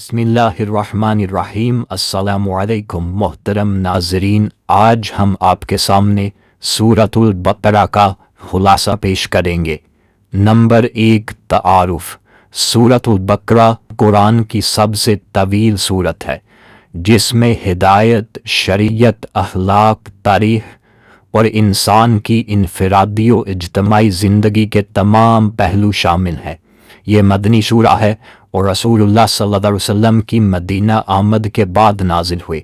बिस्मिल्लाहिर्रहमानिर्रहीम। अस्सलामु अलैकुम मोहतरम नाजरीन, आज हम आपके सामने सूरतुल बकरा का खुलासा पेश करेंगे। नंबर 1, तारुफ। सूरतुल बकरा कुरान की सबसे तवील सूरत है जिसमें हिदायत, शरीयत, अखलाक, तारीख और इंसान की इनफरादी और इज्तमाई ज़िंदगी के तमाम पहलू शामिल हैं। ये मदनी सूरा है और रसूलुल्लाह सल्लल्लाहु अलैहि वसल्लम की मदीना आमद के बाद नाजिल हुई।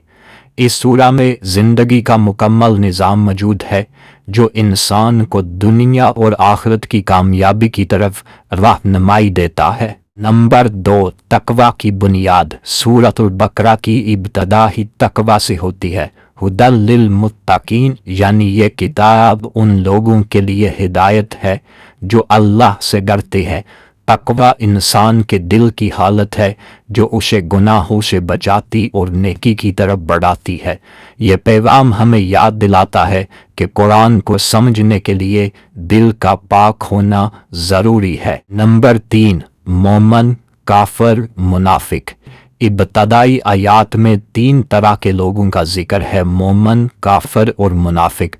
इस सूरा में ज़िंदगी का मुकम्मल निज़ाम मौजूद है जो इंसान को दुनिया और आखिरत की कामयाबी की तरफ रहनुमाई देता है। नंबर 2, तकवा की बुनियाद। सूरतुल बकरा की इब्तदा ही तकवा से होती है। हुदल लिल मुत्तकीन, यानी ये किताब उन लोगों के लिए हिदायत है जो अल्लाह से डरते हैं। तकवा इंसान के दिल की हालत है जो उसे गुनाहों से बचाती और नेकी की तरफ बढ़ाती है। ये पैगाम हमें याद दिलाता है कि कुरान को समझने के लिए दिल का पाक होना ज़रूरी है। नंबर 3, मोमन, काफिर, मुनाफिक। इब्तदाई आयात में 3 तरह के लोगों का जिक्र है: मोमन, काफिर और मुनाफिक।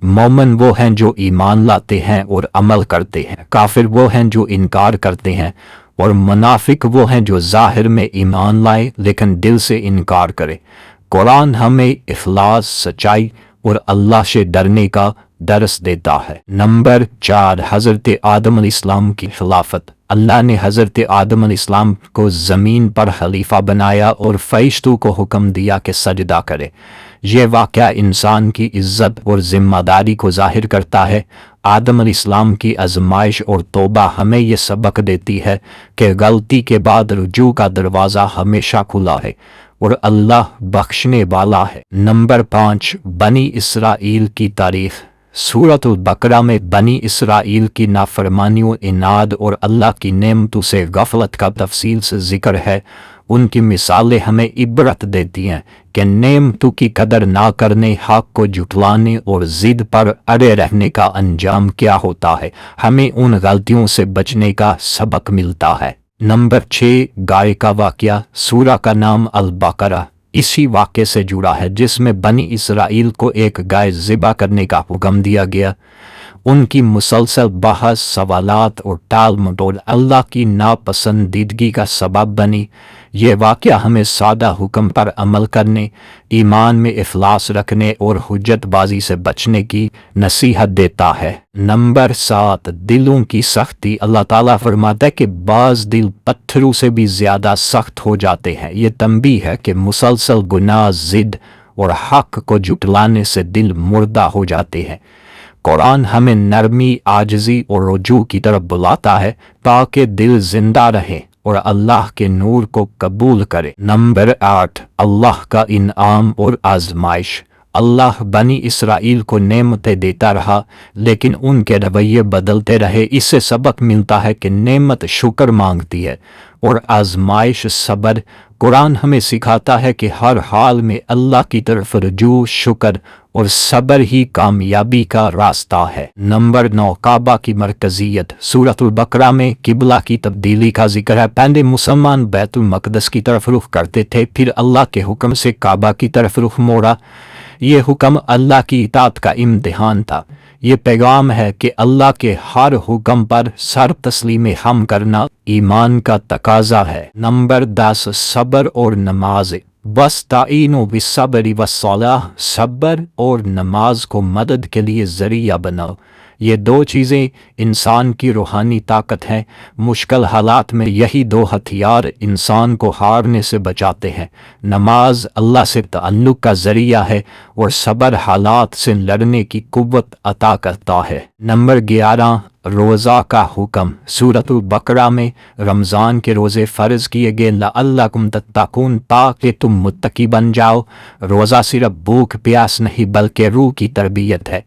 मोमन वो हैं जो ईमान लाते हैं और अमल करते हैं, काफिर वो हैं जो इनकार करते हैं, और मुनाफिक वो हैं जो ज़ाहिर में ईमान लाए लेकिन दिल से इनकार करे। कुरान हमें इखलास, सच्चाई और अल्लाह से डरने का दर्स देता है। नंबर 4, हज़रत आदम अलैहिस्सलाम की खिलाफत। अल्लाह ने हज़रत आदम अलैहिस्सलाम को ज़मीन पर खलीफा बनाया और फरिश्तों को हुक्म दिया कि सजदा करे। ये वाक़या इंसान की इज़्ज़त और ज़िम्मेदारी को ज़ाहिर करता है। आदम अलैहिस्सलाम की आज़माइश और तौबा हमें ये सबक देती है कि गलती के बाद रुजू का दरवाज़ा हमेशा खुला है और अल्लाह बख्शने वाला है। नंबर 5, बनी इसराइल की तारीख़। सूरतुल बकरा में बनी इसराइल की नाफरमानियों, इनाद और अल्लाह की नेमतों से गफलत का तफसील से जिक्र है। उनकी मिसालें हमें इबरत देती हैं कि नेमतों की कदर ना करने, हक को झुठलाने और ज़िद पर अड़े रहने का अंजाम क्या होता है। हमें उन गलतियों से बचने का सबक मिलता है। नंबर 6, गाय का वाक़या। सूरा का नाम अल बकरा इसी वाक़े से जुड़ा है जिसमें बनी इसराइल को एक गाय ज़िबा करने का हुक्म दिया गया। उनकी मुसलसल बहस, सवालात और टाल मटोल अल्लाह की नापसंदीदगी का सबब बनी। ये वाक़या हमें सादा हुक्म पर अमल करने, ईमान में इखलास रखने और हुज्जतबाजी से बचने की नसीहत देता है। नंबर 7, दिलों की सख्ती। अल्लाह ताला फरमाता है कि बाज़ दिल पत्थरों से भी ज़्यादा सख्त हो जाते हैं। ये तंबीह है कि मुसलसल गुनाह, ज़िद और हक को जुटलाने से दिल मुर्दा हो जाते हैं। कुरान हमें नरमी, आजिज़ी और रुजू की तरफ बुलाता है ताकि दिल जिंदा रहे और अल्लाह के नूर को कबूल करे। नंबर 8, अल्लाह का इनाम और आजमाइश। अल्लाह बनी इसराइल को नेमतें देता रहा लेकिन उनके रवैये बदलते रहे। इससे सबक मिलता है कि नेमत शुक्र मांगती है और आजमाइश सब्र। कुरान हमें सिखाता है कि हर हाल में अल्लाह की तरफ रुजू, शुक्र और सब्र ही कामयाबी का रास्ता है। नंबर 9, काबा की मरकज़ियत। सूरतुल बकरा में किबला की तब्दीली का जिक्र है। पहले मुसलमान बैतुल मक़दस की तरफ रुख करते थे, फिर अल्लाह के हुक्म से काबा की तरफ रुख मोड़ा। ये हुक्म अल्लाह की इताअत का इम्तिहान था। ये पैगाम है कि अल्लाह के हर हुक्म पर सर तस्लीम हम करना ईमान का तकाजा है। नंबर 10, सब्र और नमाज। वस्ताईनो बिस्सब्रि वस्सलाह। सब्र और नमाज को मदद के लिए ज़रिया बनाओ। ये 2 चीज़ें इंसान की रूहानी ताकत हैं। मुश्किल हालात में यही 2 हथियार इंसान को हारने से बचाते हैं। नमाज अल्लाह से ताल्लुक़ का ज़रिया है और सब्र हालात से लड़ने की कुव्वत अता करता है। नंबर 11, रोज़ा का हुक्म। सूरतुल बकरा में रमज़ान के रोज़े फ़र्ज़ किए गए लअल्लकुम तत्तकून, ताकि तुम मुत्तकी बन जाओ। रोज़ा सिर्फ भूख प्यास नहीं बल्कि रूह की तरबियत है।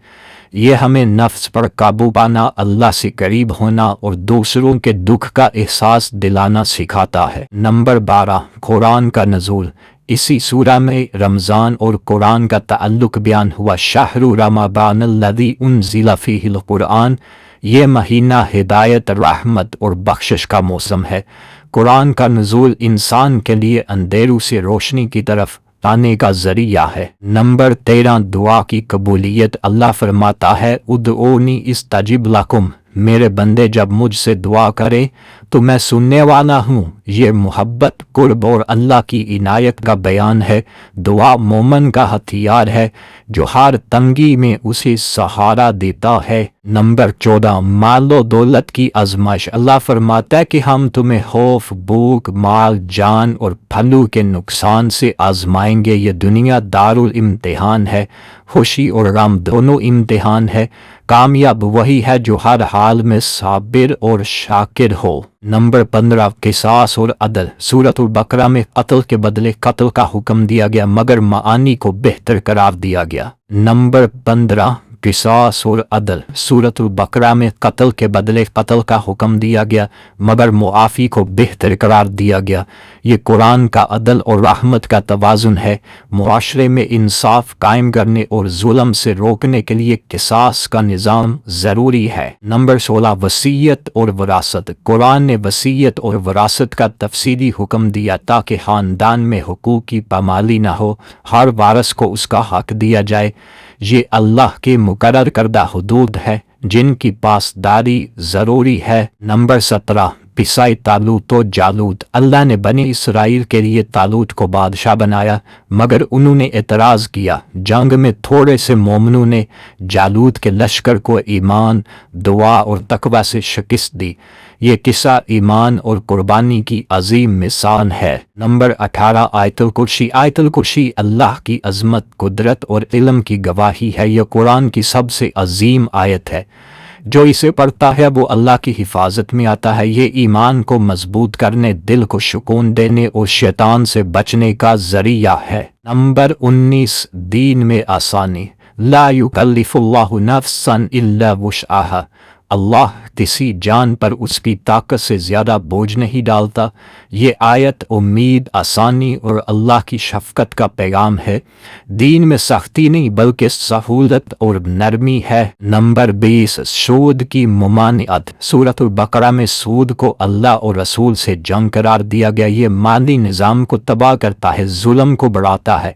ये हमें नफ्स पर काबू पाना, अल्लाह से करीब होना और दूसरों के दुख का एहसास दिलाना सिखाता है। नंबर 12, कुरान का नज़ूल। इसी सूरा में रमज़ान और कुरान का ताल्लुक़ बयान हुआ। शहरु रमज़ानल्लज़ी उन्ज़िला फ़ीहिल कुरान। ये महीना हिदायत, रहमत और बख्शिश का मौसम है। قرآن کا نزول انسان کے لیے اندھیروں سے روشنی کی طرف لانے کا ذریعہ ہے۔ نمبر 13 دعا کی قبولیت۔ اللہ فرماتا ہے ادعونی استجب لکم، میرے بندے جب مجھ سے دعا کرے تو میں سننے والا ہوں۔ یہ محبت، قرب اور اللہ کی عنایت کا بیان ہے۔ دعا مومن کا ہتھیار ہے جو ہر تنگی میں اسے سہارا دیتا ہے۔ نمبر 14 مال و دولت کی آزمائش۔ اللہ فرماتا ہے کہ ہم تمہیں خوف، بھوک، مال، جان اور پھلوں کے نقصان سے آزمائیں گے۔ یہ دنیا دارالامتحان ہے، خوشی اور غم دونوں امتحان ہے۔ کامیاب وہی ہے جو ہر حال میں صابر اور شاکر ہو۔ نمبر 15 قصاص اور عدل۔ سورۃ البقرہ میں قتل کے بدلے قتل کا حکم دیا گیا مگر معانی کو بہتر قرار دیا گیا۔ نمبر 15 قصاص اور عدل۔ سورۃ البقرہ میں قتل کے بدلے قتل کا حکم دیا گیا مگر معافی کو بہتر قرار دیا گیا۔ یہ قرآن کا عدل اور رحمت کا توازن ہے۔ معاشرے میں انصاف قائم کرنے اور ظلم سے روکنے کے لیے قصاص کا نظام ضروری ہے۔ نمبر 16 وصیت اور وراثت۔ قرآن نے وصیت اور وراثت کا تفصیلی حکم دیا تاکہ خاندان میں حقوق کی پامالی نہ ہو، ہر وارث کو اس کا حق دیا جائے۔ یہ اللہ کے مقرر کردہ حدود ہے جن کی پاسداری ضروری ہے۔ نمبر 17 قصہ طالوت و جالوت۔ اللہ نے بنی اسرائیل کے لیے طالوت کو بادشاہ بنایا مگر انہوں نے اعتراض کیا۔ جنگ میں تھوڑے سے مومنوں نے جالوت کے لشکر کو ایمان، دعا اور تقوی سے شکست دی۔ یہ قصہ ایمان اور قربانی کی عظیم مثال ہے۔ نمبر 18 آیت الکرسی۔ آیت الکرسی اللہ کی عظمت، قدرت اور علم کی گواہی ہے۔ یہ قرآن کی سب سے عظیم آیت ہے۔ جو اسے پڑھتا ہے وہ اللہ کی حفاظت میں آتا ہے۔ یہ ایمان کو مضبوط کرنے، دل کو سکون دینے اور شیطان سے بچنے کا ذریعہ ہے۔ نمبر 19 دین میں آسانی۔ لا یکلف اللہ نفسا الا وسعها۔ اللہ کسی جان پر اس کی طاقت سے زیادہ بوجھ نہیں ڈالتا۔ یہ آیت امید، آسانی اور اللہ کی شفقت کا پیغام ہے۔ دین میں سختی نہیں بلکہ سہولت اور نرمی ہے۔ نمبر 20 سود کی ممانعت۔ سورۃ البقرہ میں سود کو اللہ اور رسول سے جنگ قرار دیا گیا۔ یہ مالی نظام کو تباہ کرتا ہے، ظلم کو بڑھاتا ہے۔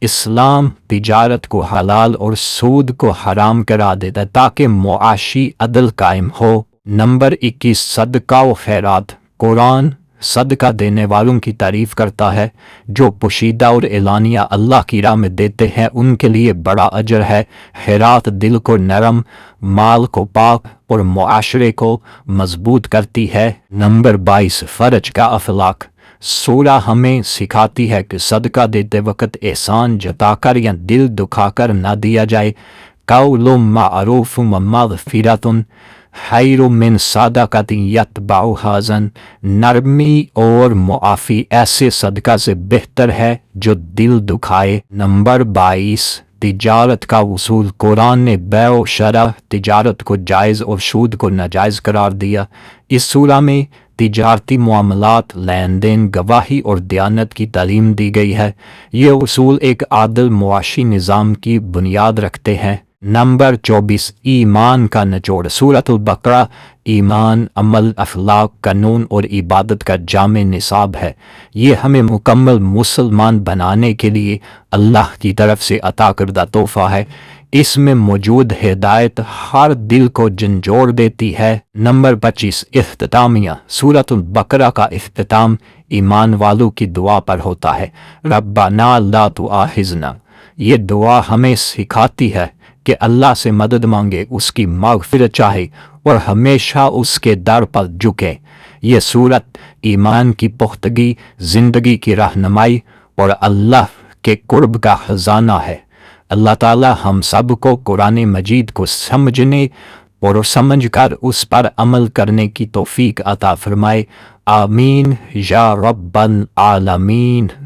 اسلام تجارت کو حلال اور سود کو حرام کرا دیتا ہے تاکہ معاشی عدل قائم ہو۔ نمبر 21 صدقہ و خیرات۔ قرآن صدقہ دینے والوں کی تعریف کرتا ہے۔ جو پوشیدہ اور اعلانیہ اللہ کی راہ میں دیتے ہیں ان کے لیے بڑا اجر ہے۔ خیرات دل کو نرم، مال کو پاک اور معاشرے کو مضبوط کرتی ہے۔ نمبر 22 فرج کا اخلاق۔ سورہ ہمیں سکھاتی ہے کہ صدقہ دیتے وقت احسان جتا کر یا دل دکھا کر نہ دیا جائے۔ قول معروف و مغفرۃ خیر من صدقۃ یتبعھا اذی۔ نرمی اور معافی ایسے صدقہ سے بہتر ہے جو دل دکھائے۔ نمبر 22 تجارت کا اصول۔ قرآن نے بیع و شرع، تجارت کو جائز اور سود کو ناجائز قرار دیا۔ اس سورہ میں تجارتی معاملات، لین دین، گواہی اور دیانت کی تعلیم دی گئی ہے۔ یہ اصول ایک عادل معاشی نظام کی بنیاد رکھتے ہیں۔ نمبر 24 ایمان کا نچوڑ۔ سورۃ البقرہ ایمان، عمل، اخلاق، قانون اور عبادت کا جامع نصاب ہے۔ یہ ہمیں مکمل مسلمان بنانے کے لیے اللہ کی طرف سے عطا کردہ تحفہ ہے۔ اس میں موجود ہدایت ہر دل کو جھنجھوڑ دیتی ہے۔ نمبر 25 اختتامیہ۔ سورۃ البقرہ کا اختتام ایمان والوں کی دعا پر ہوتا ہے۔ ربنا لا تؤاخذنا۔ یہ دعا ہمیں سکھاتی ہے کہ اللہ سے مدد مانگے، اس کی مغفرت چاہے اور ہمیشہ اس کے در پر جھکے۔ یہ سورت ایمان کی پختگی، زندگی کی رہنمائی اور اللہ کے قرب کا خزانہ ہے۔ اللہ تعالی ہم سب کو قرآن مجید کو سمجھنے اور سمجھ کر اس پر عمل کرنے کی توفیق عطا فرمائے۔ آمین یا رب العالمین۔